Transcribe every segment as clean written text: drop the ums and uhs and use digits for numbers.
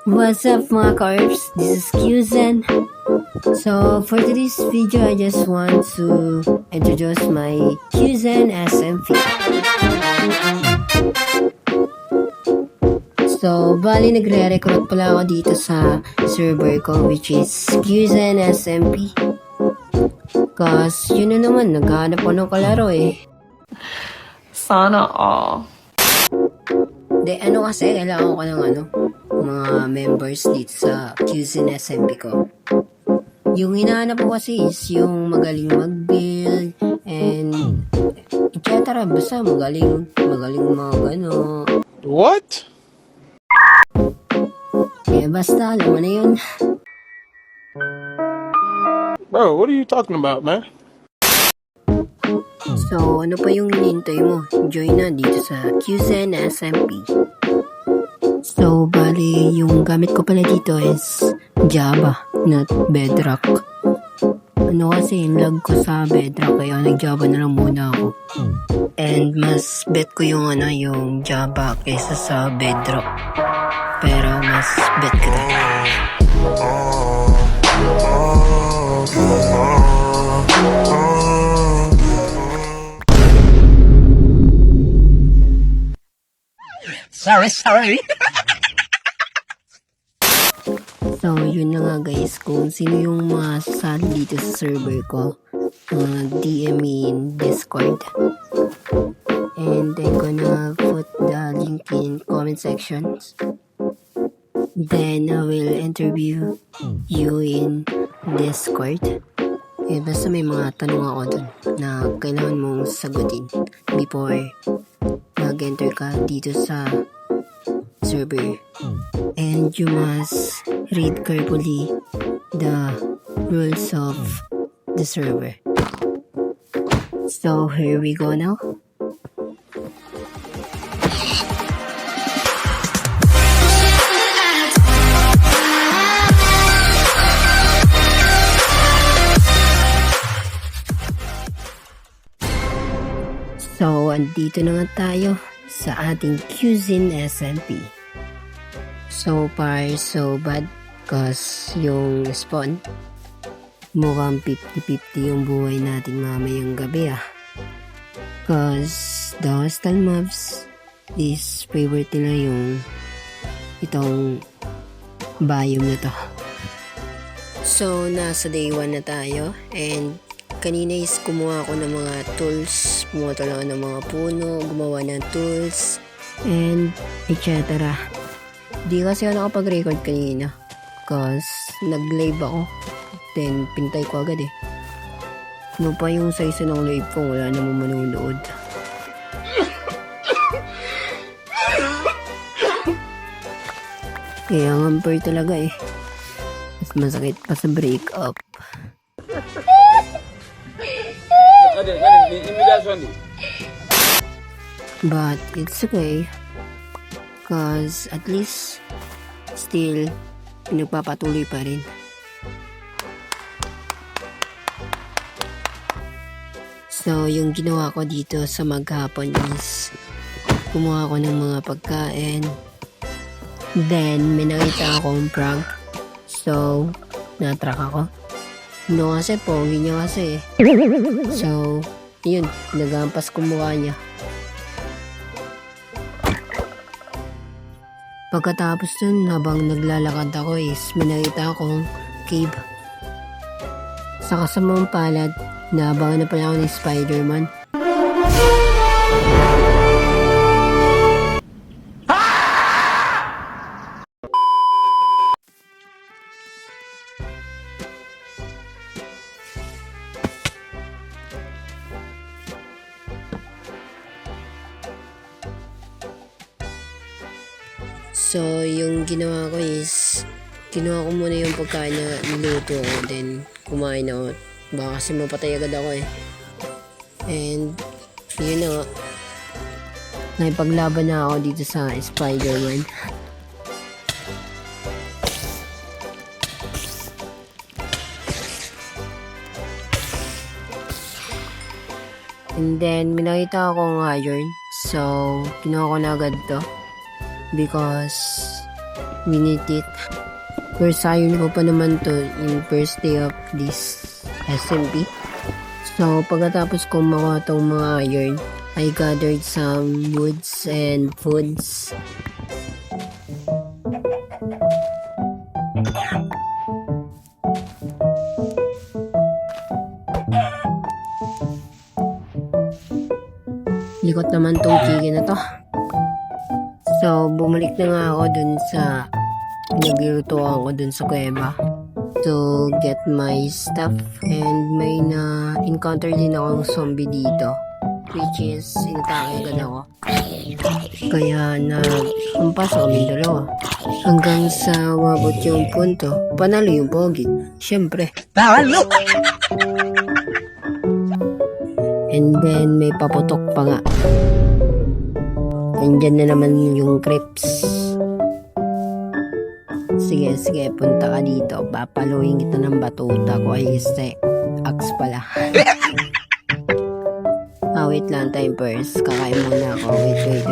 What's up mga carbs? This is Qzen. So for today's video, I just want to introduce my Qzen SMP. So bali nagre-recruit pala ako dito sa server ko, which is Qzen SMP. Cause yun na naman, naghahanap ko ng kalaro eh. Sana all. Kasi kailangan ko ng mga members dito sa Qzen SMP ko. Yung hinahanap ko kasi is yung magaling mag-build and etc. Basta magaling mag What? Basta alam mo na yun. Bro, what are you talking about, man? So ano pa yung hinihintay mo? Join na dito sa Qzen SMP. So bali yung gamit ko pala dito is Java, not Bedrock. Kasi yung lag ko sa Bedrock kaya nag-Java na lang muna ako. And mas bet ko yung yung Java kaysa sa Bedrock. Pero mas bet ko talaga. Sorry. So, yun na nga guys, kung sino yung mga sasali dito sa server ko, DM me in Discord. And I'm gonna put the link in comment sections. Then, I will interview you in Discord. Basta may mga tanong ako dun na kailangan mong sagutin before mag-enter ka dito sa server. And you must read carefully the rules of the server. So here we go now. So andito na nga tayo sa ating Qzen SMP. So far, so bad. Cause yung spawn, mukhang 50-50 yung buhay natin mamayang gabi Cause the hostile mobs is favorite nila yung itong biome na to. So nasa day 1 na tayo and kanina is kumuha ako ng mga tools, kumuha talaga ng mga puno, gumawa ng tools and etc. Di kasi ako nakapag-record kanina cause nag-live ako then pintay ko agad ano pa yung size ng live ko, wala namang manonood. Kaya ngamper talaga mas masakit pa sa breakup. But it's okay cause at least still pinagpapatuloy pa rin. So yung ginawa ko dito sa maghapon is kumuha ko ng mga pagkain, then may nakita akong prank, so natrack ako. Kasi pogi niya kasi so yun, nagampas ko mukha niya. Pagkatapos dun, habang naglalakad ako is may nakita akong cave. Sa kasamang palad, naabangan na pala ako ni Spider-Man. So, yung ginawa ko is, kinuha ko muna yung pagkain na niluto ko, then kumain ako. Baka kasi mapatay agad ako And, yun na nga. Naipaglaban na ako dito sa Spider-Man. And then, may nakita akong iron. So, kinuha ko na agad to. Because We need it. First iron ko pa naman to in first day of this SMP. So, pagkatapos kong makuha tong mga iron, I gathered some woods and foods. Likot naman tong chicken na to. So, bumalik na nga ako dun sa pinaglutuan ko dun sa kuweba to get my stuff, and may na-encounter din akong zombie dito, which is inatake agad ako. Kaya hampas kami dalawa hanggang sa wabot yung punto, panalo yung pogi. Siyempre. And then may paputok pa nga. Andyan na naman yung creeps. Sige, punta ka dito. Papaluin kita ng batuta ko. Ay, axe pala. Wait lang, time first. Kakain muna ako. Wait.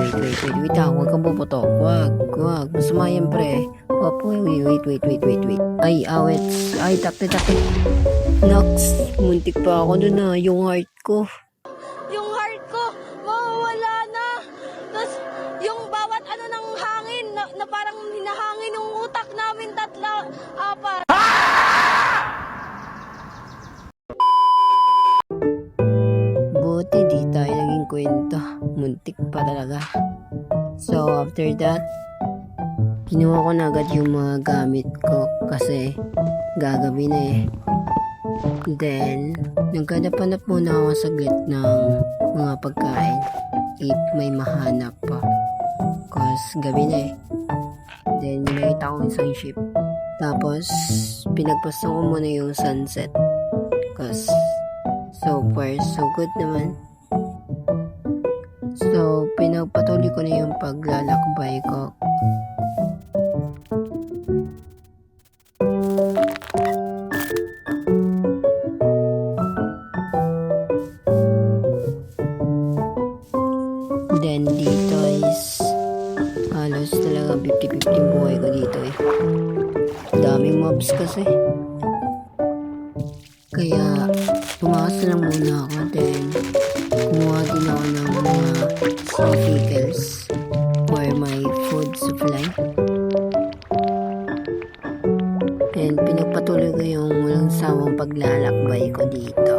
Huwag kang puputok. Huwag. Masama yan, pre. Wait. Ay, awits. Ay, takte. Nox, muntik pa ako dun na. Yung heart ko. Yung heart ko, mawawala na. Tapos, yung bawat ng hangin, na parang hinahangin yung utak namin, 3, 4. Buti di tayo naging kwento. Muntik pa talaga. So, after that, kinuha ko na agad yung mga gamit ko kasi gagabi na eh. Then, naghanap-hanap muna ako saglit ng mga pagkain if may mahanap pa. Cause gabi na eh. Then, nakita ko isang ship. Tapos, pinagpasan ko muna yung sunset. Cause, so far, so good naman. So, pinagpatuloy ko na yung paglalakbay ko. Then, dito is halos talaga 50-50 buhay ko dito eh. Daming mobs kasi. Kaya, tumakas na lang muna ako. Then, kumuha din ako ng mga vehicles for my food supply. And, pinagpatuloy ko yung walang sawang paglalakbay ko dito.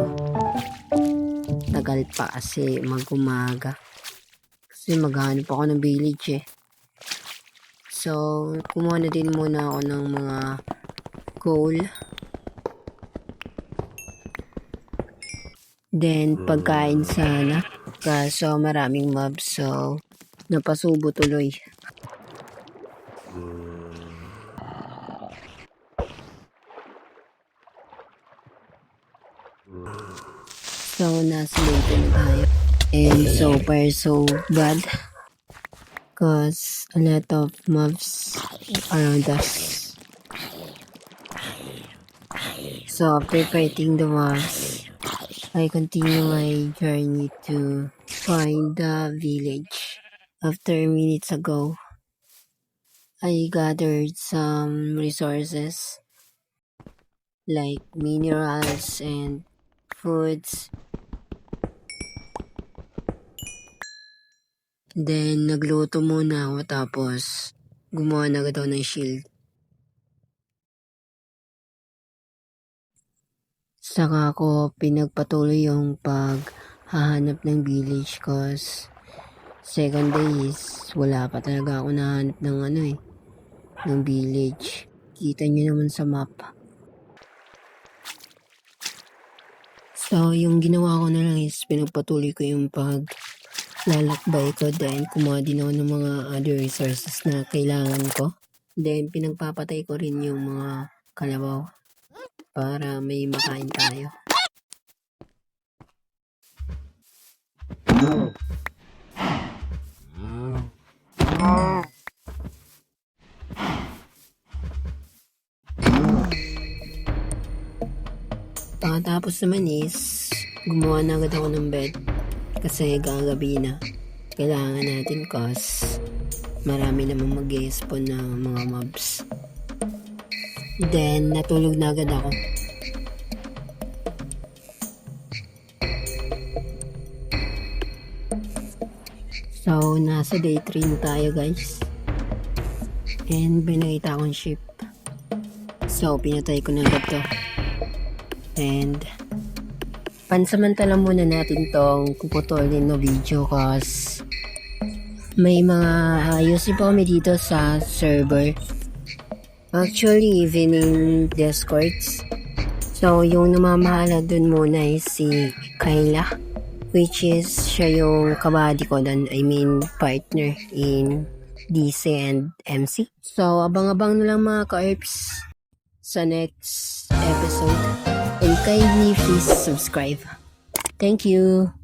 Tagal pa kasi mag-umaga. Kasi maghanap ako ng village eh. So, kumuha na din muna ako ng mga coal. Then, pagkain sana. Kaso maraming mobs, so napasubo tuloy. So, nasa dito na tayo. And so far, so bad. Cause a lot of mobs around us. So, after fighting the mobs, I continue my journey to find the village. After minutes ago, I gathered some resources like minerals and foods. Then, nagluto muna ako tapos gumawa na agad ako ng shield. Saka ako pinagpatuloy yung paghahanap ng village cause second day is wala pa talaga ako nahanap ng ng village. Kita nyo naman sa map. So, yung ginawa ko na lang is pinagpatuloy ko yung paglalakbay ko. Then, kumuha din ako ng mga other resources na kailangan ko. Then, pinagpapatay ko rin yung mga kalabaw para may makain tayo. Pagkatapos naman is gumawa na agad ako ng bed kasi gagabi na. Kailangan natin cause marami namang mag-i-spawn na mga mobs. Then, natulog na agad ako. So, nasa day 3 na tayo guys. And binakita akong ship. So, pinatay ko na agad to. And, pansamantala muna natin tong puputulin na video cause may mga ayusin pa kami dito sa server. Actually, even in Discords. So, yung namamahala dun muna is si Kyla. Which is, siya yung kabady ko dun. I mean, partner in DC and MC. So, abang-abang na lang mga ka-ERPs sa next episode. And kindly please subscribe. Thank you!